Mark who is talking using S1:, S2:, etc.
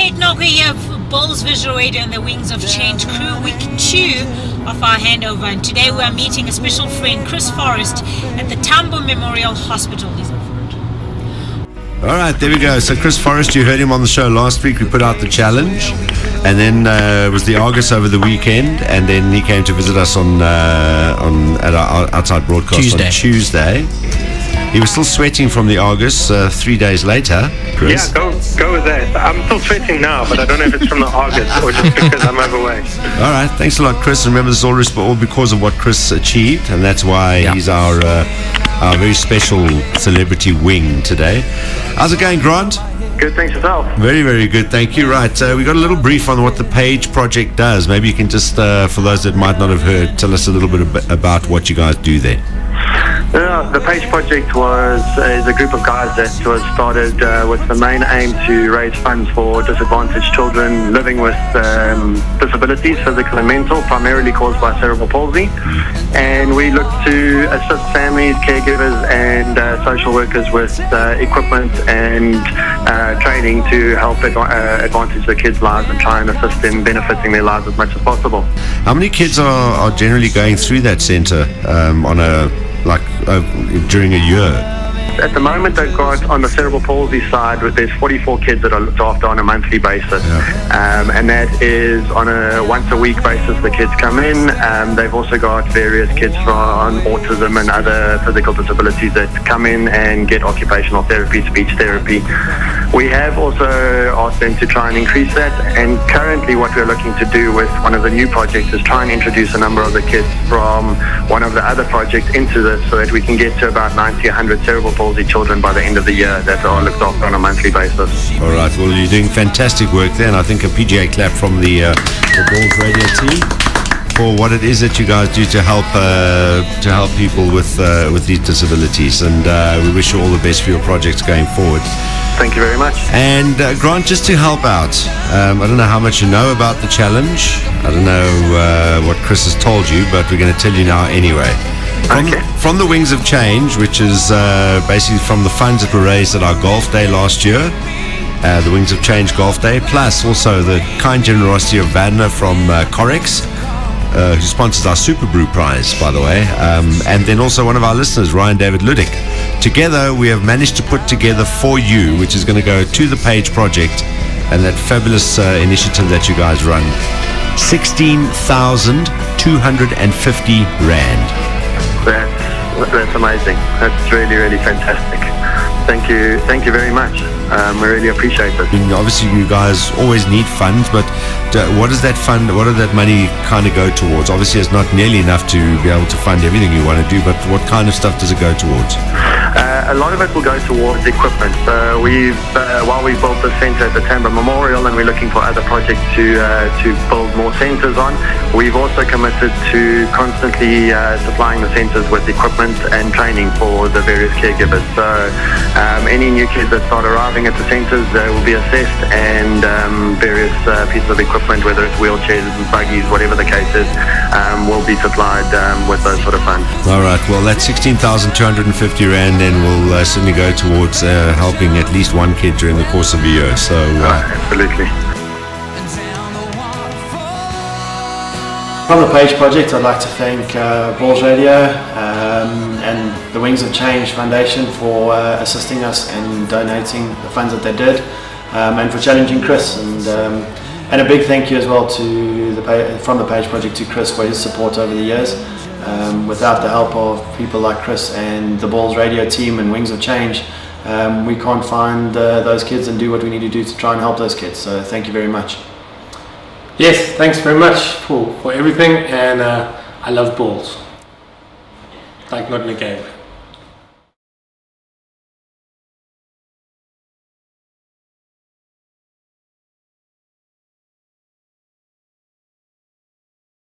S1: Kate Knocker here for Bulls Visual Radio and the Wingz of Change crew. Week 2 of our handover, and today we are meeting a special friend, Chris Forrest, at the Tambo Memorial Hospital.
S2: All right, there we go. So Chris Forrest, you heard him on the show last week. We put out the challenge, and then it was the Argus over the weekend, and then he came to visit us at our outside broadcast on Tuesday. He was still sweating from the Argus 3 days later, Chris.
S3: Yeah, go with that. I'm still sweating now, but I don't know if it's from the Argus or just because I'm overweight.
S2: All right, thanks a lot, Chris. Remember, this is all because of what Chris achieved, and that's why he's our very special celebrity wing today. How's it going, Grant?
S3: Good, thanks yourself.
S2: Very, very good, thank you. Right, we got a little brief on what the Paige project does. Maybe you can just, for those that might not have heard, tell us a little bit about what you guys do there.
S3: The Paige project is a group of guys that was started with the main aim to raise funds for disadvantaged children living with disabilities, physical and mental, primarily caused by cerebral palsy. And we look to assist families, caregivers and social workers with equipment and training to help advantage the kids' lives and try and assist in benefiting their lives as much as possible.
S2: How many kids are generally going through that centre during a year?
S3: At the moment, they've got, on the cerebral palsy side, there's 44 kids that are looked after on a monthly basis. And that is on a once-a-week basis. The kids come in. They've also got various kids on autism and other physical disabilities that come in and get occupational therapy, speech therapy. We have also asked them to try and increase that, and currently what we're looking to do with one of the new projects is try and introduce a number of the kids from one of the other projects into this so that we can get to about 90, 100 cerebral palsy children by the end of the year that are looked after on a monthly basis.
S2: All right, well, you're doing fantastic work there, and I think a PGA clap from the Bulls Radio team for what it is that you guys do to help people with these disabilities, and we wish you all the best for your projects going forward.
S3: Thank you very much.
S2: And Grant, just to help out, I don't know how much you know about the challenge. I don't know what Chris has told you, but we're going to tell you now anyway. From the Wingz of Change, which is basically from the funds that were raised at our golf day last year, the Wingz of Change golf day, plus also the kind generosity of Vadna from Corex, who sponsors our Super Brew prize, by the way, and then also one of our listeners, Ryan David Ludick. Together we have managed to put together for you, which is going to go to the Paige project and that fabulous initiative that you guys run, 16,250 rand.
S3: That's amazing. That's really, really fantastic. Thank you very much. We really appreciate it.
S2: And obviously you guys always need funds, but what does that money kind of go towards? Obviously it's not nearly enough to be able to fund everything you want to do, but what kind of stuff does it go towards?
S3: A lot of it will go towards equipment. While we built the centre at the Tambo Memorial and we're looking for other projects to build more centres on, we've also committed to constantly supplying the centres with equipment and training for the various caregivers. So any new kids that start arriving at the centres will be assessed, and various pieces of equipment, whether it's wheelchairs, buggies, whatever the case is, will be supplied with those sort of funds.
S2: All right, well, that's 16,250 rand, and will certainly go towards helping at least one kid during the course of a year. So
S3: absolutely.
S4: From the Paige project, I'd like to thank Bulls Radio and the Wingz of Change Foundation for assisting us and donating the funds that they did, and for challenging Chris, and a big thank you as well from the Paige project to Chris for his support over the years. Without the help of people like Chris and the Bulls Radio team and Wingz of Change, we can't find those kids and do what we need to do to try and help those kids. So thank you very much.
S5: Yes, thanks very much for everything, and I love balls, like not in a game.